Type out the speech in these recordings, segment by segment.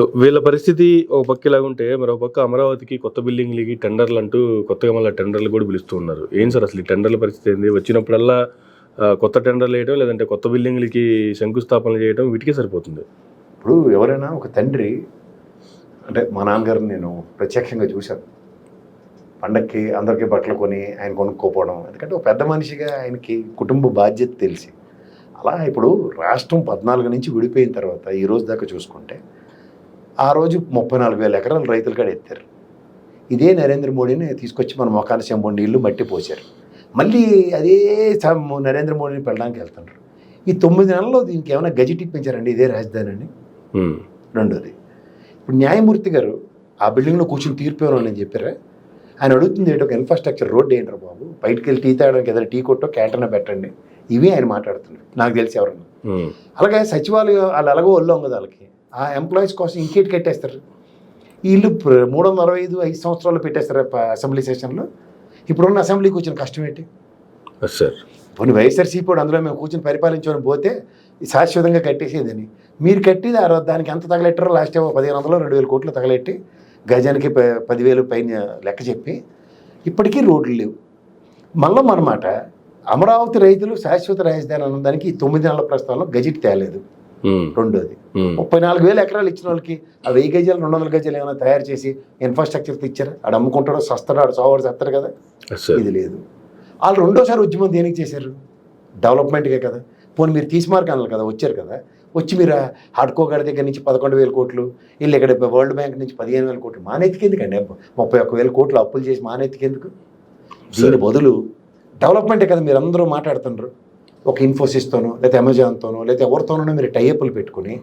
So వీళ్ళ పరిస్థితి ఒక పక్క ఇలా ఉంటే మరో పక్క అమరావతికి కొత్త బిల్డింగ్లకి టెండర్లు అంటూ కొత్తగా మళ్ళీ టెండర్లు కూడా పిలుస్తూ ఉన్నారు. ఏం సార్ అసలు ఈ టెండర్ల పరిస్థితి ఏంది? వచ్చినప్పుడల్లా కొత్త టెండర్లు వేయడం లేదంటే కొత్త బిల్డింగ్లకి శంకుస్థాపనలు చేయడం వీటికే సరిపోతుంది. ఇప్పుడు ఎవరైనా ఒక తండ్రి, అంటే మా నాన్నగారిని నేను ప్రత్యక్షంగా చూశాను. పండక్కి అందరికీ బట్టలు కొని ఆయన కొనుక్కోపోవడం, ఎందుకంటే ఒక పెద్ద మనిషిగా ఆయనకి కుటుంబ బాధ్యత తెలిసి. అలా ఇప్పుడు రాష్ట్రం 14 నుంచి విడిపోయిన తర్వాత ఈ రోజు దాకా చూసుకుంటే ఆ రోజు 34,000 ఎకరాలు రైతుల కాడ ఎత్తారు. ఇదే నరేంద్ర మోడీని తీసుకొచ్చి మన మొఖాన చెంబు నీళ్లు మట్టి పోసారు. మళ్ళీ అదే నరేంద్ర మోడీని పెళ్ళడానికి వెళ్తున్నారు. ఈ 9 నెలల్లో దీనికి ఏమైనా గజెట్ ఇప్పించారండి ఇదే రాజధాని అని? రెండోది, ఇప్పుడు న్యాయమూర్తి గారు ఆ బిల్డింగ్లో కూర్చొని తీర్పు ఇవ్వాలని చెప్పారా? ఆయన అడుగుతుంది ఏంటో, ఒక ఇన్ఫ్రాస్ట్రక్చర్ రోడ్డు ఏంటారు బాబు, బయటకు వెళ్ళి టీ తాగడానికి ఏదైనా టీ కొట్టో క్యాంటీన్ పెట్టండి, ఇవి ఆయన మాట్లాడుతున్నారు నాకు తెలిసి ఎవరన్నా. అలాగే సచివాలయం వాళ్ళు ఎలాగో ఒళ్ళం కదా వాళ్ళకి, ఆ ఎంప్లాయీస్ కోసం ఇంకేటి కట్టేస్తారు. వీళ్ళు 365 సంవత్సరాలు పెట్టేస్తారు అసెంబ్లీ సెషన్లో. ఇప్పుడున్న అసెంబ్లీకి వచ్చిన కష్టం ఏంటి సార్? పోనీ వైఎస్ఆర్సీపీ కూడా అందులో మేము కూర్చొని పరిపాలించుకొని పోతే శాశ్వతంగా కట్టేసేదని మీరు కట్టి దానికి ఎంత తగలెట్టారో లాస్ట్ 1,500 2,000 కోట్లు తగలెట్టి గజానికి 10,000 పైన లెక్క చెప్పి ఇప్పటికీ రోడ్లు లేవు. మళ్ళీ అన్నమాట అమరావతి రైతులు శాశ్వత రాజధాని అన్నదానికి 9 నెలల ప్రస్తావనలో గజెట్ తేలేదు. రెండోది, 34,000 ఎకరాలు ఇచ్చిన వాళ్ళకి ఆ 1000 గజాలు 200 గజాలు ఏమైనా తయారు చేసి ఇన్ఫ్రాస్ట్రక్చర్ ఇచ్చారు? ఆడు అమ్ముకుంటాడో సస్తాడు, ఆడు సోవాడు సత్తారు కదా. ఇది లేదు. వాళ్ళు రెండోసారి ఉద్యమం దేనికి చేశారు? డెవలప్మెంట్కే కదా. పోనీ మీరు తీసుమార్క్ అన్నారు కదా, వచ్చారు కదా, వచ్చి మీరు హాడ్కోగాడి దగ్గర నుంచి 11,000 కోట్లు, వీళ్ళు ఇక్కడ వరల్డ్ బ్యాంక్ నుంచి 15,000 కోట్లు, మానెత్తికి ఎందుకండి 31,000 కోట్లు అప్పులు చేసి మానెత్తికి ఎందుకు? దీని బదులు డెవలప్మెంటే కదా మీరు అందరూ మాట్లాడుతున్నారు. ఒక ఇన్ఫోసిస్తోనో లేకపోతే అమెజాన్తోనో లేకపోతే ఎవరితోనో మీరు టైఅప్లు పెట్టుకుని,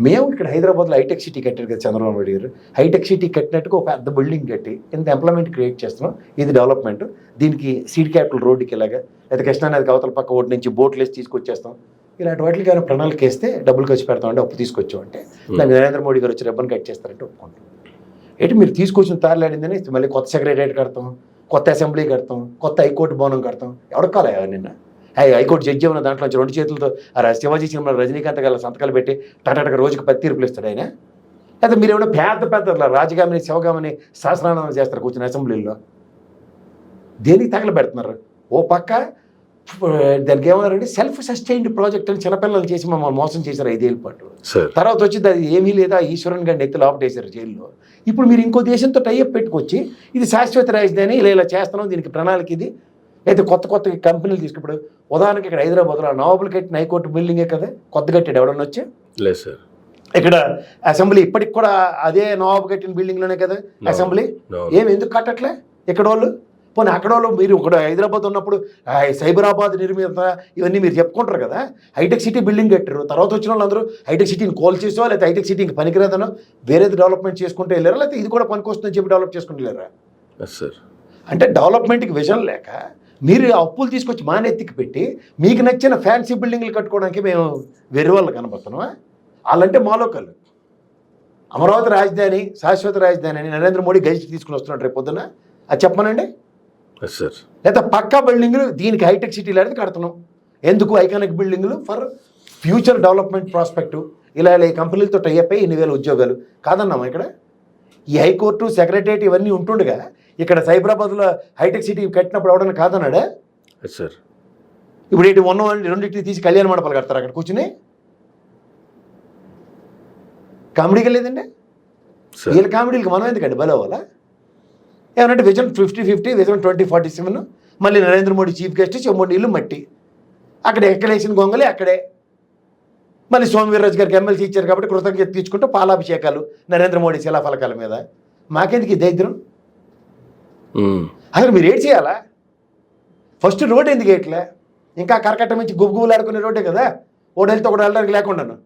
మేము ఇక్కడ హైదరాబాద్లో హైటెక్ సిటీ కట్టారు కదా చంద్రబాబు నాయుడు గారు, హైటెక్ సిటీ కట్టినట్టుగా ఒక పెద్ద బిల్డింగ్ కట్టి ఇంత ఎంప్లాయ్మెంట్ క్రియేట్ చేస్తున్నాం, ఇది డెవలప్మెంట్, దీనికి సీడ్ క్యాపిటల్ రోడ్డుకి ఇలాగా లేదా కృష్ణానదికి అవతల పక్క ఓటు నుంచి బోట్లు వేసి తీసుకొచ్చేస్తాం, ఇలాంటి వాటికి ఏమైనా ప్రణాళిక వేస్తే డబ్బులు ఖర్చు పెడతామంటే అప్పు తీసుకొచ్చామంటే దాన్ని నరేంద్ర మోడీ గారు వచ్చి రిబ్బన్ కట్ చేస్తారంటే ఒప్పుకుంటాం. ఏంటి మీరు తీసుకొచ్చిన తారలాడిందని మళ్ళీ కొత్త సెక్రటరియట్ కడతాం, కొత్త అసెంబ్లీ కడతాం, కొత్త హైకోర్టు భవనం కడతాం. ఎవరికి కాలే నిన్న హైకోర్టు జడ్జి ఏమన్నా దాంట్లో 2 చేతులతో శివాజీ సినిమా రజనీకాంత్ గారు సంతకాలు పెట్టి టటాటక రోజుకి 10 తీర్పులు ఇస్తాడు ఆయన? లేదా మీరు ఏమైనా పెద్ద రాజగామిని శివగామిని శాసనాలను చేస్తారు కూర్చుని అసెంబ్లీలో? దేనికి తగల పెడుతున్నారు? ఓ పక్క దానికి ఏమన్నారంటే సెల్ఫ్ సస్టైన్డ్ ప్రాజెక్ట్ అని చిన్నపిల్లలు చేసి మమ్మల్ని మోసం చేశారు 5 ఏళ్ళ పాటు. తర్వాత వచ్చింది అది ఏమీ లేదా ఈశ్వరన్ గారిని ఎత్తి లోపటేశారు జైల్లో. ఇప్పుడు మీరు ఇంకో దేశంతో టైఅప్ పెట్టుకొచ్చి ఇది శాశ్వత రాజధాని ఇలా చేస్తున్నాం, దీనికి ప్రణాళిక ఇది, అయితే కొత్త కంపెనీలు తీసుకుప్పుడు ఉదాహరణకి ఇక్కడ హైదరాబాద్లో నవాబులు కట్టిన హైకోర్టు బిల్డింగే కదా కొత్త కట్టాడు ఎవడన్నా వచ్చి? లేదు సార్. ఇక్కడ అసెంబ్లీ ఇప్పటికి కూడా అదే నవాబు కట్టిన బిల్డింగ్లోనే కదా అసెంబ్లీ. ఎందుకు కట్టట్లే ఇక్కడ వాళ్ళు? పోనీ అక్కడ వాళ్ళు మీరు ఇక్కడ హైదరాబాద్ ఉన్నప్పుడు సైబరాబాద్ నిర్మిత ఇవన్నీ మీరు చెప్పుకుంటారు కదా, హైటెక్ సిటీ బిల్డింగ్ కట్టారు, తర్వాత వచ్చిన వాళ్ళు అందరూ హైటెక్ సిటీని కోల్ చేసో లేకపోతే హైటెక్ సిటీకి పనికిరాదనో వేరేది డెవలప్మెంట్ చేసుకుంటూ వెళ్ళారా, లేకపోతే ఇది కూడా పనికొస్తుందని చెప్పి డెవలప్ చేసుకుంటూ వెళ్ళారా? అంటే డెవలప్మెంట్కి విజన్ లేక మీరు అప్పులు తీసుకొచ్చి మానెత్తికి పెట్టి మీకు నచ్చిన ఫ్యాన్సీ బిల్డింగ్లు కట్టుకోవడానికి మేము వేరే వాళ్ళు కనబడుతున్నామా? వాళ్ళంటే మాలోకలు. అమరావతి రాజధాని శాశ్వత రాజధాని అని నరేంద్ర మోడీ గజెట్ తీసుకుని వస్తున్నాడు రేపు పొద్దున, అది చెప్పమనండి. లేదా పక్కా బిల్డింగ్లు దీనికి హైటెక్ సిటీ లాంటిది కడుతున్నాం, ఎందుకు ఐకానిక్ బిల్డింగ్లు ఫర్ ఫ్యూచర్ డెవలప్మెంట్ ప్రాస్పెక్టివ్, ఇలా ఈ కంపెనీలతో టైఅప్ అయ్యి 2,000 ఉద్యోగాలు కాదన్నామా? ఇక్కడ ఈ హైకోర్టు సెక్రటరియట్ ఇవన్నీ ఉంటుండగా ఇక్కడ సైబరాబాద్లో హైటెక్ సిటీ కట్టినప్పుడు ఎవడన్నా కాదన్నాడా? సార్ ఇప్పుడు ఏంటి రెండింటిని తీసి కళ్యాణ మండపాలు కడతారు అక్కడ కూర్చుని? కామెడీగా లేదండి వీళ్ళ కామెడీలకి మనం ఎందుకండి బలవాలా? ఏమనంటే విజన్ 50-50, విజన్ 2047, మళ్ళీ నరేంద్ర మోడీ చీఫ్ గెస్ట్, చెంబు నీళ్ళు మట్టి, అక్కడ ఎక్కడేసిన గొంగలే అక్కడే. మళ్ళీ సోమవీర్రాజు గారికి ఎమ్మెల్సీ ఇచ్చారు కాబట్టి కృతజ్ఞత తీర్చుకుంటూ పాలాభిషేకాలు నరేంద్ర మోడీ శిలాఫలకాల మీద. మాకెందుకు ఈ దరిద్రం? అసలు మీరు ఏడ్ చేయాలా? ఫస్ట్ రోడ్ ఎందుకు వేయట్లే? ఇంకా కరకట్ట నుంచి గుబుగుబులాడుకునే రోడ్డే కదా, ఓడెళ్తే ఒకటి వెళ్ళడానికి లేకుండాను.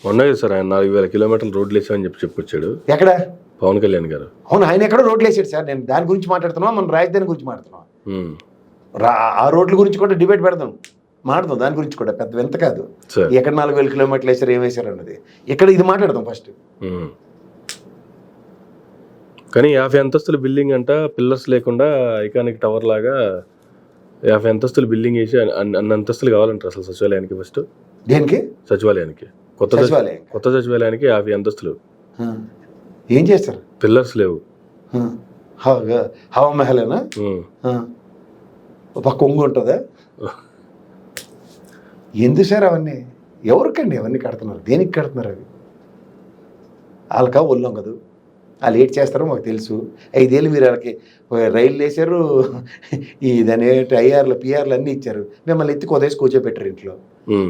ఉన్నాయి సార్, ఆయన 4,000 కిలోమీటర్లు రోడ్లు వేసామని చెప్పొచ్చాడు. ఎక్కడ? పవన్ కళ్యాణ్ గారు. అవును, ఆయన ఎక్కడో రోడ్లు వేసాడు సార్. నేను దాని గురించి మాట్లాడుతున్నాం, మనం రాజధాని గురించి మాట్లాడుతున్నాం. ఆ రోడ్ల గురించి కూడా డిబేట్ పెడదాం, మాట్లాడదాం దాని గురించి కూడా, పెద్ద వింత కాదు. ఎక్కడ 4,000 కిలోమీటర్లు వేసారు, ఏం వేసారు అన్నది ఇక్కడ ఇది మాట్లాడదాం ఫస్ట్. కానీ 50 అంతస్తుల బిల్డింగ్ అంట, పిల్లర్స్ లేకుండా ఐకానిక్ టవర్ లాగా 50 అంతస్తుల బిల్డింగ్ వేసి అన్ని అంతస్తులు కావాలంటారు అసలు సచివాలయానికి. ఫస్ట్ దేనికి? సచివాలయానికి సచివాలయం కొత్త సచివాలయానికి 50 అంతస్తులు, ఏం చేస్తారు? పిల్లర్స్ లేవు. హవా మహలేనా? ఒక కొంగు ఉంటుందా? ఎందుకు సార్ అవన్నీ? ఎవరికండి అవన్నీ కడుతున్నారు? దేనికి కడుతున్నారు అవి? వాళ్ళకా ఒళ్ళం కదూ, వాళ్ళు ఏడ్ చేస్తారో మాకు తెలుసు. 5 ఏళ్ళు మీరు వాళ్ళకి రైళ్ళు వేసారు, ఈ దాని ఐఆర్లు పిఆర్లు అన్నీ ఇచ్చారు. మిమ్మల్ని ఎత్తి కొదేసి కూర్చోబెట్టారు ఇంట్లో.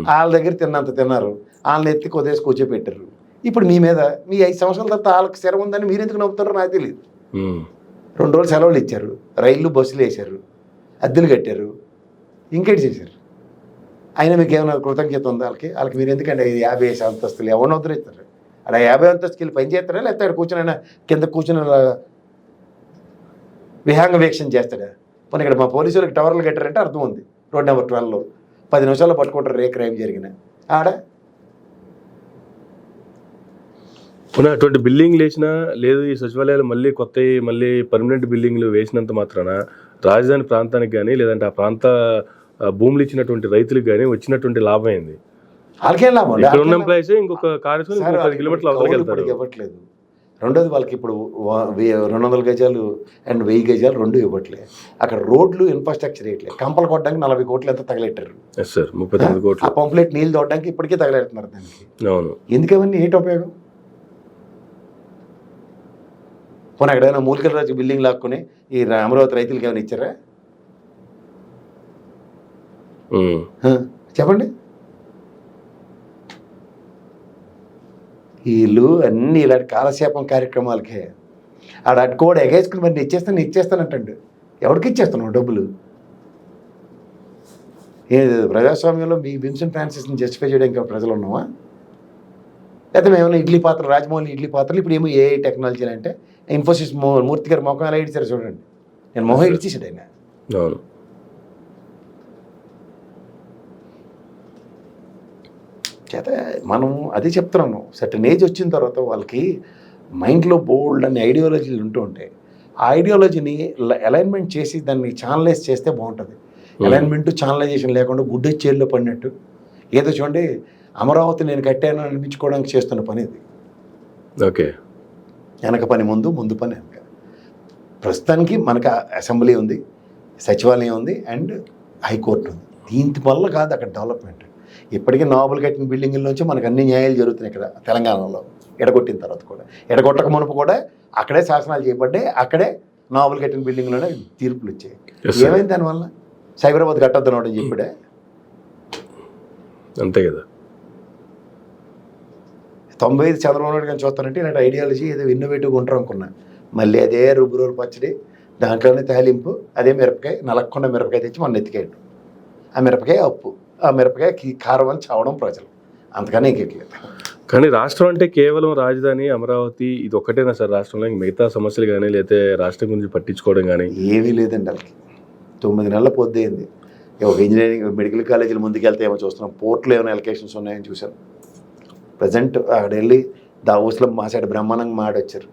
వాళ్ళ దగ్గర తిన్నంత తిన్నారు, వాళ్ళని ఎత్తి కొదేసి కూర్చోబెట్టారు. ఇప్పుడు మీ మీద మీ 5 సంవత్సరాల తర్వాత వాళ్ళకి సెలవు ఉందని మీరు ఎందుకు నవ్వుతారో నాకు తెలియదు. 2 రోజులు సెలవులు ఇచ్చారు, రైళ్ళు బస్సులు వేసారు, అద్దెలు కట్టారు, ఇంకేటి చేశారు. అయినా మీకు ఏమైనా కృతజ్ఞత ఉందా? వాళ్ళకి మీరు ఎందుకంటే 50 అంతస్తులు ఎవరిని వదిలేస్తారు? అక్కడ 50 అంతస్తుకి వెళ్ళి పని చేస్తారా, లేకపోతే అక్కడ కూర్చొని కింద కూర్చుని విహాంగ వీక్షణ చేస్తాడా? పోనీ ఇక్కడ మా పోలీసులకు టవర్లు కట్టారంటే అర్థం ఉంది. రోడ్ నెంబర్ 12లో 10 నిమిషాల్లో పట్టుకుంటారు ఏ క్రైమ్ జరిగినా. ఆడ అటువంటి బిల్డింగ్లు వేసినా లేదు, ఈ సచివాలయాలు మళ్ళీ పర్మనెంట్ బిల్డింగ్లు వేసినంత మాత్రాన రాజధాని ప్రాంతానికి కానీ లేదంటే ఆ ప్రాంత భూములు ఇచ్చినటువంటి రైతులకు కానీ వచ్చినటువంటి లాభం ఏంది? వాళ్ళకేం లాభం? ఇక్కడ ఉన్న ఎంప్లాయీస్ ఇంకొక 10 కిలోమీటర్లు అవతలకి వెళ్తారు. ఇవ్వట్లేదు. రెండోది వాళ్ళకి ఇప్పుడు 200 గజాలు అండ్ 1000 గజాలు 2 ఇవ్వట్లేదు. అక్కడ రోడ్లు ఇన్ఫ్రాస్ట్రక్చర్ వేయట్లేదు. కంపలు కొట్టడానికి 40 కోట్లు ఎంత తగలెట్టారు. 39 కోట్లు. ఆ పంప్లెట్ నీళ్ళు తోడడానికి ఇప్పటికే తగలెడుతున్నారు దానికి. అవును. ఎందుకు అవన్నీ ఏంటి ఉపయోగం? పోనీ ఎక్కడైనా మూలికల రాజు బిల్డింగ్ లాక్కుని ఈ అమరావతి రైతులకి ఏమైనా ఇచ్చారా? చెప్పండి. వీళ్ళు అన్ని ఇలాంటి కాలక్షేపం కార్యక్రమాలకే అటు కూడా ఎగేసుకుని మరి ఇచ్చేస్తానంటండి. ఎవరికి ఇచ్చేస్తున్నావు డబ్బులు? ప్రజాస్వామ్యంలో మీ విన్సెంట్ ఫ్రాన్సిస్ని జస్టిఫై చేయడానికి ప్రజలు ఉన్నామా? లేకపోతే మేమన్నా ఇడ్లీ పాత్రలు, రాజమౌళి ఇడ్లీ పాత్రలు, ఇప్పుడు ఏమో ఏఐ టెక్నాలజీలు అంటే ఇన్ఫోసిస్ మూర్తి గారు మొఖం ఎలా ఇడిచారు చూడండి. నేను మొహం ఇడిచేసాడు ఆయన. చేత మనం అదే చెప్తున్నాను, సర్టన్ ఏజ్ వచ్చిన తర్వాత వాళ్ళకి మైండ్లో బోల్డ్ అనే ఐడియాలజీలు ఉంటూ ఉంటాయి. ఆ ఐడియాలజీని అలైన్మెంట్ చేసి దాన్ని ఛానలైజ్ చేస్తే బాగుంటుంది. అలైన్మెంట్ ఛానలైజేషన్ లేకుండా గుడ్డ చేల్లో పడినట్టు ఏదో చూడండి, అమరావతి నేను కట్టాను అనిపించుకోవడానికి చేస్తున్న పని ఇది. ఓకే, వెనక పని ముందు పని వెనక. ప్రస్తుతానికి మనకు అసెంబ్లీ ఉంది, సచివాలయం ఉంది అండ్ హైకోర్టు ఉంది. దీని వల్ల కాదు అక్కడ డెవలప్మెంట్. ఇప్పటికీ నోబెల్ కట్టిన బిల్డింగుల్లోంచి మనకు అన్ని న్యాయాలు జరుగుతున్నాయి ఇక్కడ తెలంగాణలో. ఎడగొట్టిన తర్వాత కూడా, ఎడగొట్టక మునుపు కూడా అక్కడే శాసనాలు చేయబడ్డాయి, అక్కడే నోబెల్ కట్టిన బిల్డింగ్లోనే తీర్పులు వచ్చాయి. ఏమైంది దానివల్ల? సైబరాబాద్ కట్టొద్దు అనడం చెప్పాడే, అంతే కదా. 95 చంద్రబాబు నాయుడు కానీ చూస్తానంటే ఇలాంటి ఐడియాలజీ ఏదో ఇన్నోవేటివ్గా ఉంటారు అనుకున్నా. మళ్ళీ అదే రుబ్బురోలు పచ్చడి, దాంట్లోనే తాలింపు, అదే మిరపకాయ, నలగకుండా మిరపకాయ తెచ్చి మన ఎత్తికేయడం. ఆ మిరపకాయ అప్పు, ఆ మిరపకాయ కారం అని చావడం ప్రజలు, అంతకనే ఇంకెట్లేదు. కానీ రాష్ట్రం అంటే కేవలం రాజధాని అమరావతి ఇది ఒక్కటేనా సార్ రాష్ట్రంలో? మిగతా సమస్యలు కానీ లేకపోతే రాష్ట్రం గురించి పట్టించుకోవడం కానీ ఏమీ లేదండి. వాళ్ళకి 9 నెలల పొద్దుయింది. ఒక ఇంజనీరింగ్ మెడికల్ కాలేజీలు ముందుకెళ్తే ఏమో చూస్తున్నాం. పోర్ట్లో ఏమైనా ఎలకేషన్స్ ఉన్నాయని చూశాను. ప్రజెంట్ అక్కడ వెళ్ళి దావోస్లో మా సైడ్ బ్రహ్మాండంగా మాడొచ్చారు.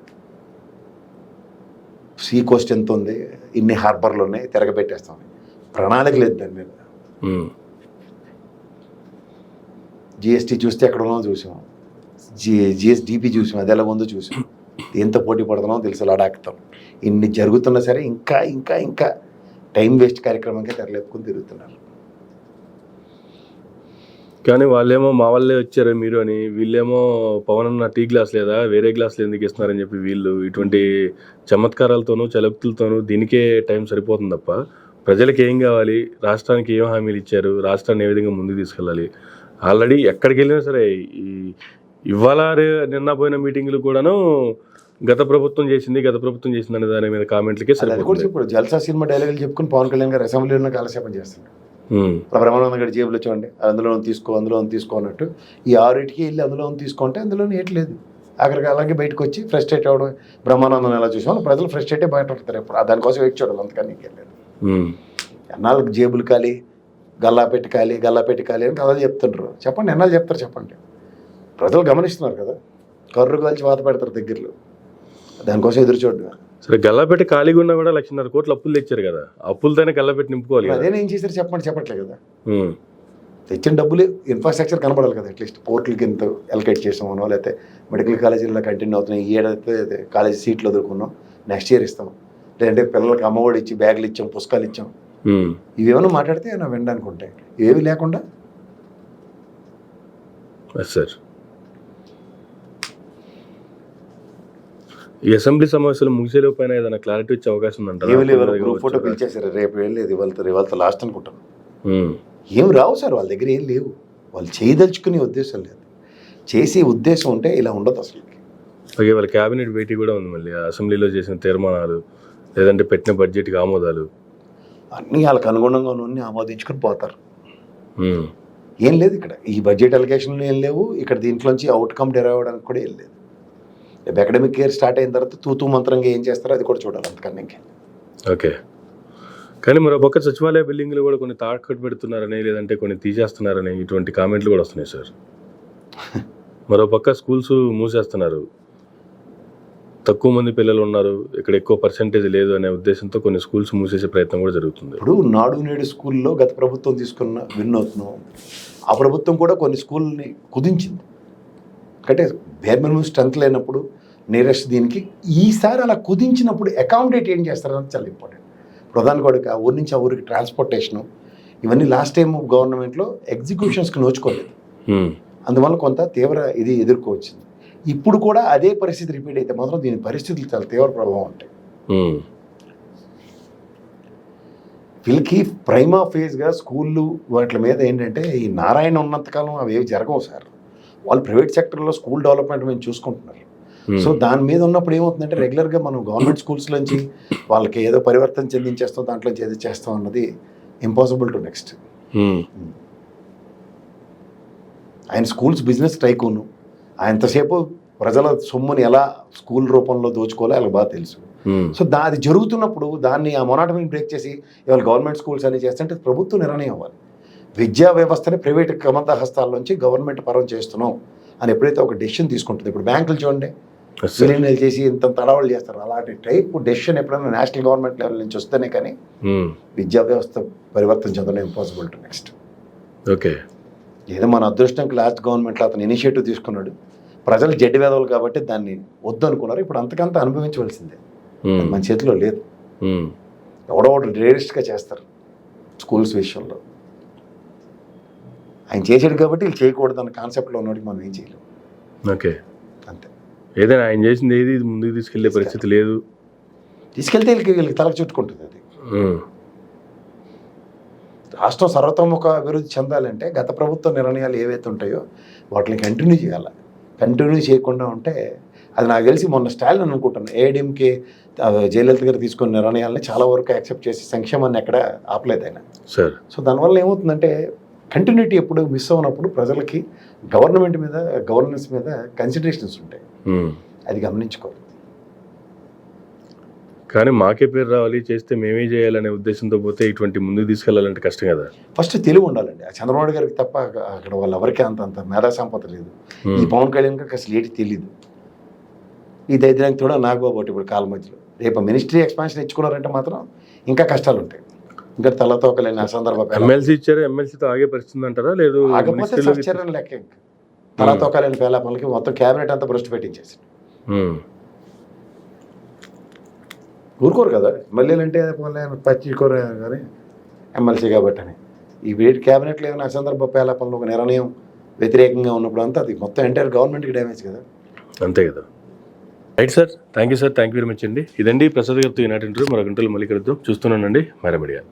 సీ కోస్ట్ ఎంత ఉంది, ఇన్ని హార్బర్లు ఉన్నాయి, తిరగబెట్టేస్తాం. ప్రణాళిక లేదు దాని మీద. జిఎస్టీ చూస్తే ఎక్కడ ఉన్నామో చూసాం, జిఎస్డిపి చూసాం, అది ఎలా ఉందో చూసాం. ఎంత పోటీ పడుతున్నామో తెలుసు, లడాక్తాం. ఇన్ని జరుగుతున్నా సరే ఇంకా ఇంకా ఇంకా టైం వేస్ట్ కార్యక్రమంగా తెరలేపుకొని తిరుగుతున్నారు. కానీ వాళ్ళేమో మా వాళ్ళే వచ్చారు మీరు అని, వీళ్ళేమో పవన్ అన్న టీ గ్లాస్ లేదా వేరే గ్లాసులు ఎందుకు ఇస్తున్నారని చెప్పి వీళ్ళు ఇటువంటి చమత్కారాలతోనూ చలక్తులతోనూ దీనికే టైం సరిపోతుంది తప్ప ప్రజలకు ఏం కావాలి, రాష్ట్రానికి ఏం హామీలు ఇచ్చారు, రాష్ట్రాన్ని ఏ విధంగా ముందుకు తీసుకెళ్ళాలి. ఆల్రెడీ ఎక్కడికి వెళ్ళినా సరే ఇవాళ నిన్న పోయిన మీటింగ్లు కూడాను గత ప్రభుత్వం చేసింది అనే దాని మీద కామెంట్లకే సరిపోతుంది. ఇప్పుడు జల్సా సినిమా డైలాగులు చెప్పుకుని పవన్ కళ్యాణ్ గారు అసెంబ్లీలో కాలక్షేపం చేస్తున్నారు. బ్రహ్మానంద గారి జేబులో చూడండి, అందులో తీసుకో అన్నట్టు. ఈ 6టికి వెళ్ళి అందులో తీసుకుంటే అందులో ఏట్లేదు. అక్కడికి అలాగే బయటకు వచ్చి ఫ్రస్ట్రేట్ అవ్వడం. బ్రహ్మానందం ఎలా చూసాం, ప్రజలు ఫ్రస్ట్రేటే బయట పడతారు. ఎప్పుడు దానికోసం వెయిట్ చూడాలి, అంతకని వెళ్ళలేదు. ఎన్నాళ్ళకి జేబులు ఖాళీ, గల్లాపెట్టి ఖాళీ అని కథలు చెప్తుంటారు. చెప్పండి, ఎన్నాళ్ళు చెప్తారు చెప్పండి. ప్రజలు గమనిస్తున్నారు కదా, కర్రు కాల్చి వాత పెడతారు దగ్గరలో. దానికోసం ఎదురు చూడడం. సరే, గల్లాపెట్టి ఖాళీగా ఉన్నా కూడా 1,50,000 కోట్లు అప్పులు తెచ్చారు కదా, అప్పులతోనే గల్లాపెట్టి నింపుకోవాలి. అదేం ఏం చేశారు చెప్పండి, చెప్పట్లే కదా. తెచ్చిన డబ్బులు ఇన్ఫ్రాస్ట్రక్చర్ కనబడాలి కదా, అట్లీస్ట్ పోర్టులకి ఎంత ఎలకేట్ చేసామనో, లేకపోతే మెడికల్ కాలేజీలో కంటిన్యూ అవుతున్నాయి, ఈ ఏడైతే కాలేజీ సీట్లు వదులుకున్నాం నెక్స్ట్ ఇయర్ ఇస్తాం, లేదంటే పిల్లలకి అమ్మఒడి ఇచ్చి బ్యాగులు ఇచ్చాం, పుస్తకాలు ఇచ్చాం, ఇవేమైనా మాట్లాడితే నా వినడానికి ఉంటాయి. ఇవేవి లేకుండా సార్ ఈ అసెంబ్లీ సమావేశాలు ముగిసేలో పైన ఏదైనా క్లారిటీ వచ్చే అవకాశం ఉందంటారా? గ్రూప్ ఫోటో పిలిచేసారు, రేపు వెళ్ళేది ఇవాళ లాస్ట్ అనుకుంటాను. ఏం రావు సార్, వాళ్ళ దగ్గర ఏం లేవు, వాళ్ళు చేయదలుచుకునే ఉద్దేశం లేదు, చేసే ఉద్దేశం ఉంటే ఇలా ఉండదు అసలు. ఓకే, వాళ్ళ క్యాబినెట్ భేటీ కూడా ఉంది, మళ్ళీ అసెంబ్లీలో చేసిన తీర్మానాలు లేదంటే పెట్టిన బడ్జెట్కి ఆమోదాలు అన్నీ వాళ్ళకి అనుగుణంగా ఉన్న ఆమోదించుకొని పోతారు. ఏం లేదు ఇక్కడ, ఈ బడ్జెట్ అలిగేషన్లు ఏం లేవు ఇక్కడ, దీంట్లోంచి అవుట్కమ్ డెరైవ్ అవ్వడానికి కూడా ఏం లేదు. రేపు అకాడమిక్ ఇయర్ స్టార్ట్ అయిన తర్వాత తూతూ మంత్రంగా ఏం చేస్తారో అది కూడా చూడాలి అంతకన్నా ఇంకే. ఓకే, కానీ మరో పక్క సచివాలయ బిల్డింగ్లు కూడా కొన్ని తాకట్టు పెడుతున్నారని లేదంటే కొన్ని తీసేస్తున్నారని ఇటువంటి కామెంట్లు కూడా వస్తున్నాయి సార్. మరో పక్క స్కూల్స్ మూసేస్తున్నారు, తక్కువ మంది పిల్లలు ఉన్నారు, ఇక్కడ ఎక్కువ పర్సెంటేజ్ లేదు అనే ఉద్దేశంతో కొన్ని స్కూల్స్ మూసేసే ప్రయత్నం కూడా జరుగుతుంది. ఇప్పుడు నాడు నేడు స్కూల్లో గత ప్రభుత్వం తీసుకున్న వినూత్నం, ఆ ప్రభుత్వం కూడా కొన్ని స్కూల్ని కుదించింది. అంటే బేర్ మినిమం స్ట్రెంత్ లేనప్పుడు నియరెస్ట్ దీనికి ఈసారి అలా కుదించినప్పుడు అకామిడేట్ ఏం చేస్తారన్నది చాలా ఇంపార్టెంట్. ప్రధాన కొడుకు ఆ ఊరి నుంచి ఆ ఊరికి ట్రాన్స్పోర్టేషను ఇవన్నీ లాస్ట్ టైం గవర్నమెంట్లో ఎగ్జిక్యూషన్స్కి నోచుకోలేదు, అందువల్ల కొంత తీవ్ర ఇది ఎదుర్కోవచ్చింది. ఇప్పుడు కూడా అదే పరిస్థితి రిపీట్ అయితే మాత్రం దీని పరిస్థితులు చాలా తీవ్ర ప్రభావం ఉంటాయి. వీళ్ళకి ప్రైమా ఫేజ్గా స్కూళ్ళు వాటి మీద ఏంటంటే ఈ నారాయణ ఉన్నంతకాలం అవి ఏవి జరగవు సార్. వాళ్ళు ప్రైవేట్ సెక్టర్లో స్కూల్ డెవలప్మెంట్ మేము చూసుకుంటున్నారు. సో దాని మీద ఉన్నప్పుడు ఏమవుతుందంటే రెగ్యులర్గా మనం గవర్నమెంట్ స్కూల్స్ నుంచి వాళ్ళకి ఏదో పరివర్తన చెందించేస్తాం, దాంట్లో ఏదో చేస్తాం అన్నది ఇంపాసిబుల్ టు నెక్స్ట్. ఆయన స్కూల్స్ బిజినెస్ టైకూను, ఆయనంతసేపు ప్రజల సొమ్ముని ఎలా స్కూల్ రూపంలో దోచుకోవాలో వాళ్ళకి బాగా తెలుసు. సో అది జరుగుతున్నప్పుడు దాన్ని ఆ మొనాటమీని బ్రేక్ చేసి ఇవాళ గవర్నమెంట్ స్కూల్స్ అని చేస్తుంటే ప్రభుత్వ నిర్ణయం అవ్వాలి. విద్యా వ్యవస్థని ప్రైవేట్ కమంద హస్తాల నుంచి గవర్నమెంట్ పరం చేస్తున్నాం అని ఎప్పుడైతే ఒక డెసిషన్ తీసుకుంటుంది, ఇప్పుడు బ్యాంకులు చూడండి విలీనాలు చేసి ఇంత తడవలు చేస్తారు, అలాంటి టైప్ డెసిషన్ ఎప్పుడైనా నేషనల్ గవర్నమెంట్ లెవెల్ నుంచి వస్తేనే కానీ విద్యా వ్యవస్థ పరివర్తన చెందడం ఇంపాసిబుల్ టు నెక్స్ట్. ఓకే, ఏదో మన అదృష్టంకి లాస్ట్ గవర్నమెంట్లో అతను ఇనిషియేటివ్ తీసుకున్నాడు, ప్రజలు జడ్డి వేదవులు కాబట్టి దాన్ని వద్దు అనుకున్నారు, ఇప్పుడు అంతకంత అనుభవించవలసిందే, మన చేతిలో లేదు. ఎవడో ఒకటి రియలిస్ట్గా చేస్తారు స్కూల్స్ విషయంలో, ఆయన చేసాడు కాబట్టి వీళ్ళు చేయకూడదు అన్న కాన్సెప్ట్లో ఉన్నవాడికి మనం ఏం చేయలేము. ఓకే, అంతే. ఏదైనా ఆయన చేసింది ఏది ముందుకు తీసుకెళ్లే పరిస్థితి లేదు, తీసుకెళ్తే వీళ్ళకి తలకు చుట్టుకుంటుంది. అది రాష్ట్రం సర్వతోముఖ అభివృద్ధి చెందాలంటే గత ప్రభుత్వ నిర్ణయాలు ఏవైతే ఉంటాయో వాటిని కంటిన్యూ చేయాలి. కంటిన్యూ చేయకుండా ఉంటే అది నాకు తెలిసి మొన్న స్టాలిన్ అనుకుంటాను ఏఐడిఎంకే జయలలిత గారు తీసుకున్న నిర్ణయాలని చాలా వరకు యాక్సెప్ట్ చేసి సంక్షేమాన్ని ఎక్కడ ఆపలేదు ఆయన. సో దానివల్ల ఏమవుతుందంటే కంటిన్యూటీ ఎప్పుడు మిస్ అవునప్పుడు ప్రజలకి గవర్నమెంట్ మీద గవర్నెన్స్ మీద కన్సిడరేషన్స్ ఉంటాయి, అది గమనించుకోవాలి. కానీ మాకే పేరు రావాలి చేస్తే మేమే చేయాలనే ఉద్దేశంతో పోతే ఇటువంటి ముందుకు తీసుకెళ్లాలంటే కష్టం కదా. ఫస్ట్ తెలివి ఉండాలండి, ఆ చంద్రబాబు గారికి తప్ప అక్కడ వాళ్ళు ఎవరికి అంత మేధా సంపద లేదు. ఈ పవన్ కళ్యాణ్ గారికి అసలు ఏంటి తెలియదు, ఈ దైద్యానికి కూడా నాగబాబు ఇప్పుడు కాలం మధ్యలో రేపు మినిస్ట్రీ ఎక్స్పాన్షన్ ఇచ్చుకున్నారంటే మాత్రం ఇంకా కష్టాలు ఉంటాయి. ఇంకా తలతో ఒకలేని ఆ సందర్భం ఎమ్మెల్సీ ఇచ్చారు, ఎమ్మెల్సీతో ఆగే పరిస్థితి అంటారా? లేదు ఆగపోతే సత్యరని లెక్క తలతో ఒకలేని పేలాపలకి మొత్తం క్యాబినెట్ అంతా భ్రష్టు పెట్టించేసి ఊరుకోరు కదా. ఎమ్మెల్యేలు అంటే పచ్చికోరు కానీ ఎమ్మెల్సీ కాబట్టి అని ఈ వీటి క్యాబినెట్లో ఏమైనా అసందర్భ పేలాపంలో ఒక నిర్ణయం వ్యతిరేకంగా ఉన్నప్పుడు అంతా అది మొత్తం ఎంటైర్ గవర్నమెంట్కి డ్యామేజ్ కదా. అంతే కదా. Right sir, thank you sir, thank you very much అండి. ఇదండి ప్రసాద్ గారితో ఈనాటి ఇంటర్వ్యూ. మరొక ఇంటర్వ్యూ మళ్ళీ కలుద్దాం. చూస్తున్నానండి మైరా మీడియా.